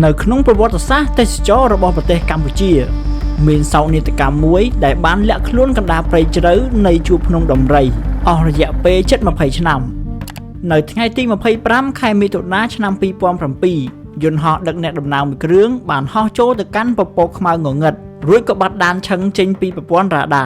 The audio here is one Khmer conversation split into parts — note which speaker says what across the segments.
Speaker 1: នៅក្នុងប្រវត្តិសាស្ត្រទេសចររបស់ប្រទេសកម្ពុជាមានសោកនាដកម្មមួយដែលបានលាក់ខ្លួនកណ្ដាលព្រៃជ្រៅនៃជួរភ្នំដំរីអស់រយៈពេលជិត20ឆ្នាំនៅថ្ងៃទី25ខែមិថុនាឆ្នាំ2007យន្តហោះដឹកអ្នកដំណើរមួយគ្រឿងបានហោះចូលទៅកាន់ពពកខ្មៅងងឹតរួចក៏បាត់ដានឈឹងចេញពីប្រព័ន្ធរ៉ាដា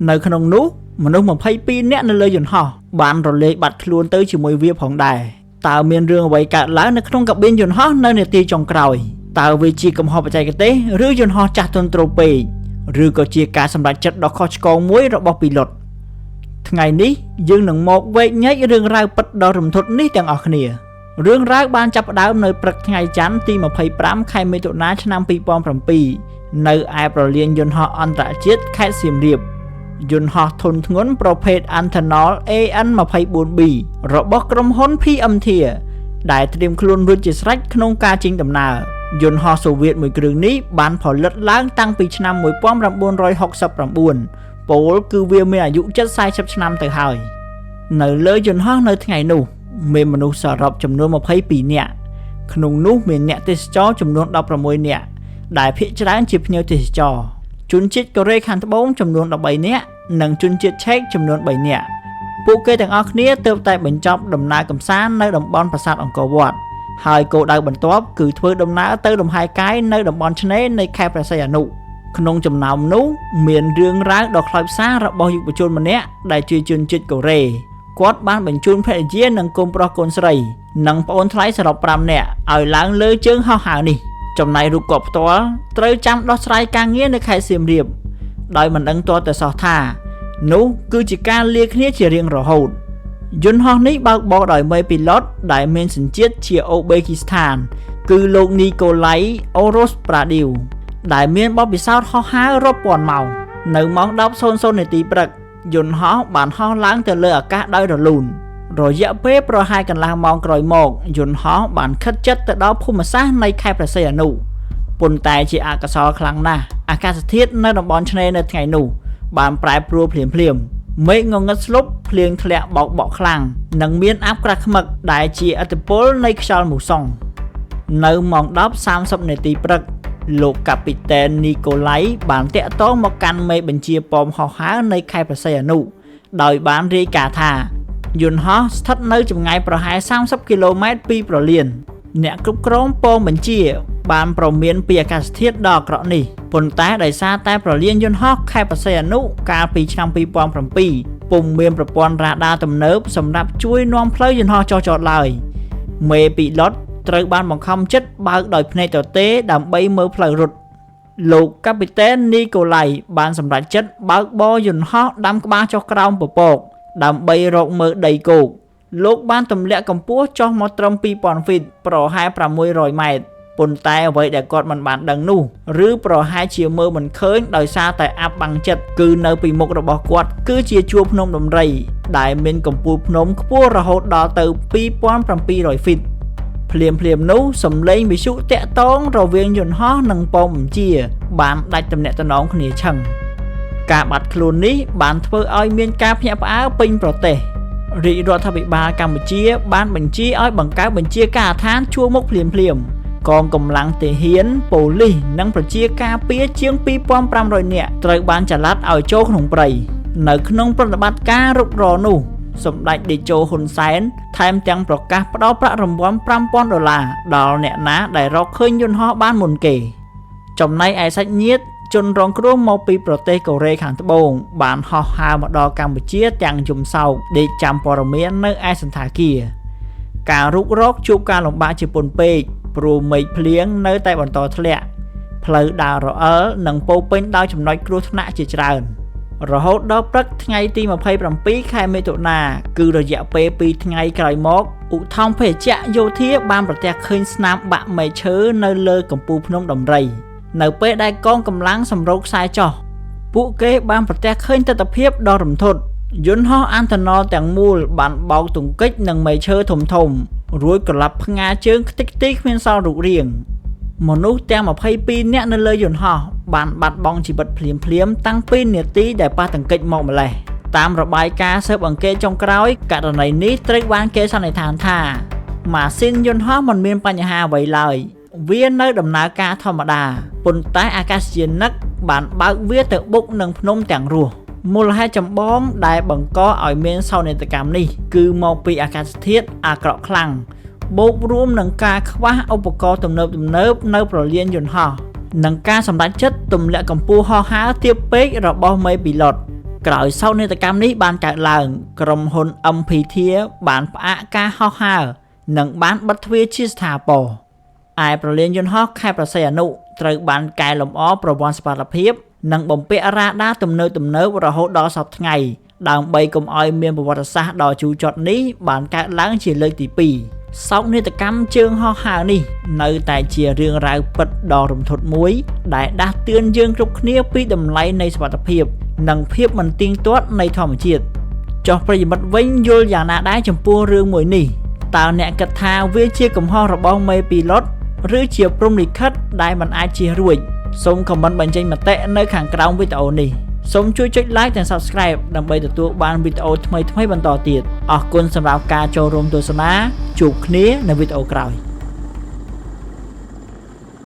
Speaker 1: នៅក្នុងនោះមនុស្ស22នាក់នៅលើយន្តហោះបានរលាយបាត់ខ្លួនទៅជាមួយវាផងដែរតើមានរឿងអ្វីកើតឡើងនៅក្នុងកាប៊ីនយន្តហោះនៅនាទីចុងក្រោយតើវាជាកំហុសបច្ចេកទេសឬយន្តហោះចាស់ទន់ទ្រពេកឬក៏ជាការសម្រេចចិត្តដ៏ខុសឆ្គងមួយរបស់ពីឡុតថ្ងៃនេះយើងនឹងមកវែកញែករឿងរ៉ាវពិតដ៏រំភើបនេះទាំងអស់គ្នារឿងរ៉ាវបានចាប់ផ្ដើមនៅព្រឹកថ្ងៃច័ន្ទទី25ខែមិថុនាឆ្នាំ2007នៅឯប្រលានយន្តហោះអន្តរជាតិខេត្តសៀមរាបយន្តហោះធុនធ្ងន់ប្រភេទ Antonov AN-24B របស់ក្រុមហ៊ុន PMT ដែលត្រៀមខ្លួនរួចជាស្រេចក្នុងការចេញដំណើរយន្តហោះសូវៀតមួយគ្រឿងនេះបានផលិតឡើងតាំងពីឆ្នាំ1969ពោលគឺវាមានអាយុជិត40ឆ្នាំទៅហើយនៅលើយន្តហោះនៅថ្ងៃនោះមានមនុស្សសរុបចំនួន22នាក់ក្នុងនោះមានអ្នកទេសចរចំនួន16នាក់ដែលភាគច្រើនជាភ្ញៀវទេសចរជនជាតិកូរ៉េខាងត្បូងចំនួន13នាក់និងជនជាតិឆែកចំនួន3នាក់ពួកគេទាំងអស់គ្នាទើបតែបញ្ចប់ដំណើរកម្សាន្តនៅតំបន់ប្រាសាទអង្គរវត្តហើយគោលដៅបន្ទាប់គឺធ្វើដំណើរទៅលំហែកាយនៅតំបន់ឆ្នេរនៃខេត្តព្រះសីហនុក្នុងចំណោមនោះមានរឿងរ៉ាវដ៏ខ្លោចផ្សារបស់យុវជនម្នាក់ដែលជាជនជាតិកូរ៉េគាត់បានបញ្ជូនភរិយានិងកូនប្រុសកូនស្រីនិងប្អូនថ្លៃសរុប5នាក់ឲ្យឡើងលើជើងហោះហើរនេះចំណែករូបគាត់ផ្ទាល់ត្រូវចាំដោះស្រាយការងារនៅខេត្តសៀមរាបដោយមិនដឹងទាល់តែសោះថានោះគឺជាការលាគ្នាជារៀងរហូតយន្តហោះនេះបើកបរដោយមេពីឡុតដែលមានសញ្ជាតិជាអូបេគីស្ថានគឺលោកនីកូឡៃអូរ៉ូសប្រាឌីវដែលមានបទពិសោធន៍ហោះហើររាប់ពាន់ម៉ោងនៅម៉ោង 10:00 នាទីព្រឹកយន្តហោះបានហោះឡើងទៅលើអាកាសដោយរលូនរយៈពេលប្រហែលកន្លះម៉ោងក្រោយមកយន្តហោះបានខិតជិតទៅដល់ភូមិសាស្ត្រនៃខេត្តព្រះសីហនុប៉ុន្តែជាអកុសលខ្លាំងណាស់អាកាសធាតុនៅតំបន់ឆ្នេរនៅថ្ងៃនោះបានប្រែប្រួលភ្លាមមេឃងងឹតស្លុបភ្លៀងធ្លាក់បោកបក់ខ្លាំងនិងមានអាប់ក្រាស់ខ្មឹកដែលជាឥទ្ធិពលនៃខ្យល់មូសុងនៅម៉ោង 10:30 នាទីព្រឹកលោកកាពីតែននីកូឡៃបានតាក់ទងមកកាន់មេបញ្ជាប៉មហោះហើរនៃខេត្តព្រះសីហនុដោយបានរាយការណ៍ថាយន្តហោះស្ថិតនៅចម្ងាយប្រហែល30គីឡូម៉ែត្រពីប្រលានអ្នកគ្រប់គ្រងប៉មបញ្ជាបានប្រមានពីអាកាសធាតុដ៏អាក្រក់នេះប៉ុន្តែដោយសារតែប្រលានយន្តហោះខេត្តព្រះសីហនុកាលពីឆ្នាំ2007ពុំមានប្រព័ន្ធរ៉ាដាទំនើបសម្រាប់ជួយនាំផ្លូវយន្តហោះចុះចតឡើយមេពីឡុតត្រូវបានបង្ខំចិត្តបើកដោយភ្នែកទទេដើម្បីមើលផ្លូវរត់លោកកាពីតែននីកូឡៃបានសម្រេចចិត្តបើកបរយន្តហោះដាំក្បាលចុះក្រោមពពកដើម្បីរកមើលដីគោកលោកបានទម្លាក់កម្ពស់ចុះមកត្រឹម 2000 ហ្វីតប្រហែល600ម៉ែត្រប៉ុន្តែអ្វីដែលគាត់មិនបានដឹងនោះឬប្រហែលជាមើលមិនឃើញដោយសារតែអាប់បាំងចិត្តគឺនៅពីមុខរបស់គាត់គឺជាជួរភ្នំដំរីដែលមានកម្ពស់ភ្នំខ្ពស់រហូតដល់ទៅ 2700 ហ្វីតភ្លាមនោះសំឡេងវិទ្យុតាក់ទងរវាងយន្តហោះនិងប៉មបញ្ជាបានដាច់ទំនាក់ទំនងគ្នាឆឹងការបាត់ខ្លួននេះបានធ្វើឲ្យមានការភ្ញាក់ផ្អើលពេញប្រទេសរាជរដ្ឋាភិបាលកម្ពុជាបានបញ្ជាឲ្យបង្កើតបញ្ជាការដ្ឋានជួរមុខភ្លាមកងកម្លាំងទាហានប៉ូលីសនិងប្រជាការពារជាង 2500 នាក់ត្រូវបានចល័តឲ្យចូលក្នុងព្រៃនៅក្នុងប្រតិបត្តិការរុករកនោះសម្ដេចតេជោហ៊ុនសែនថែមទាំងប្រកាសផ្ដល់ប្រាក់រង្វាន់$5000ដល់អ្នកណាដែលរកឃើញយន្តហោះបានមុនគេចំណែកឯសាច់ញាតិជនរងគ្រោះមកពីប្រទេសកូរ៉េខាងត្បូងបានហោះហើរមកដល់កម្ពុជាទាំងយំសោកដេកចាំព័ត៌មាននៅឯសន្តាគារការរុករកជួបការលំបាកជាពន់ពេកព្រោះមេឃភ្លៀងនៅតែបន្តធ្លាក់ផ្លូវដើររអិលនិងពោពេញដោយចំណុចគ្រោះថ្នាក់ជាច្រើនរហូតដល់ព្រឹកថ្ងៃទី27ខែមិថុនាគឺរយៈពេល2ថ្ងៃក្រោយមកឧទ្ធម្ភាគចក្រយោធាបានប្រទះឃើញស្នាមបាក់មែកឈើនៅលើកំពូលភ្នំដំរីនៅពេលដែលកងកម្លាំងសម្រុកខ្សែចុះពួកគេបានប្រទះឃើញទស្សនភាពដ៏រន្ធត់យន្តហោះអានតណូទាំងមូលបានបោកទង្គិចនឹងមែកឈើធំរួចក្រឡាប់ផ្ងាជើងខ្ទេចខ្ទីគ្មានសល់រូបរាងមនុស្សទាំង22នាក់នៅលើយន្តហោះបានបាត់បង់ជីវិតភ្លាមតាំងពីនាទីដែលប៉ះទង្គិចមកម្លេះតាមរបាយការណ៍ស៊ើបអង្កេតចុងក្រោយករណីនេះត្រូវបានគេសន្និដ្ឋានថាម៉ាស៊ីនយន្តហោះមិនមានបញ្ហាអ្វីឡើយ វានៅដំណើរការធម្មតាប៉ុន្តែអាកាសយានិកបានបើកវាទៅបុកនឹងភ្នំទាំងរស់មូលហេតុចម្បងដែលបង្កឲ្យមានសោកនាដកម្មនេះគឺមកពីអាកាសធាតុអាក្រក់ខ្លាំងបូករួមនឹងការខ្វះឧបករណ៍ទំនើបនៅប្រលានយន្តហោះនិងការសម្រេចចិត្តទម្លាក់កម្ពស់ហោះហើរទាបពេករបស់មេពីឡុតក្រោយសោកនាដកម្មនេះបានកើតឡើងក្រុមហ៊ុន MPT បានផ្អាកការហោះហើរនិងបានបិទទ្វារជាស្ថាពរឯប្រលានយន្តហោះខេត្តព្រះសីហនុត្រូវបានកែលម្អប្រព័ន្ធសុវត្ថិភាពនិងបំពាក់រ៉ាដាទំនើបរហូតដល់សព្វថ្ងៃដើម្បីកុំឲ្យមានប្រវត្តិសាស្ត្រដ៏ជូរចត់នេះបានកើតឡើងជាលើកទី2សោកនាដកម្មជើងហោះហើរនេះនៅតែជារឿងរ៉ាវពិតដ៏រន្ធត់មួយដែលដាស់តឿនយើងគ្រប់គ្នាពីតម្លៃនៃសុវត្ថិភាពនិងភាពមិនទៀងទាត់នៃធម្មជាតិចុះប្រិយមិត្តវិញយល់យ៉ាងណាដែរចំពោះរឿងមួយនេះតើអ្នកគិតថាវាជាកំហុសរបស់មេពីឡុតឬជាព្រហ្មលិខិតដែលមិនអាចជៀសរួចសូមខមមិនបញ្ចេញមតិនៅខាងក្រោមវីដេអូនេះសូមជួយចុច like និង subscribe ដើម្បីទទួលបានវីដេអូថ្មីៗបន្តទៀតអរគុណសម្រាប់ការចូលរួមទស្សនាជួបគ្នានៅវីដេអូក្រោយ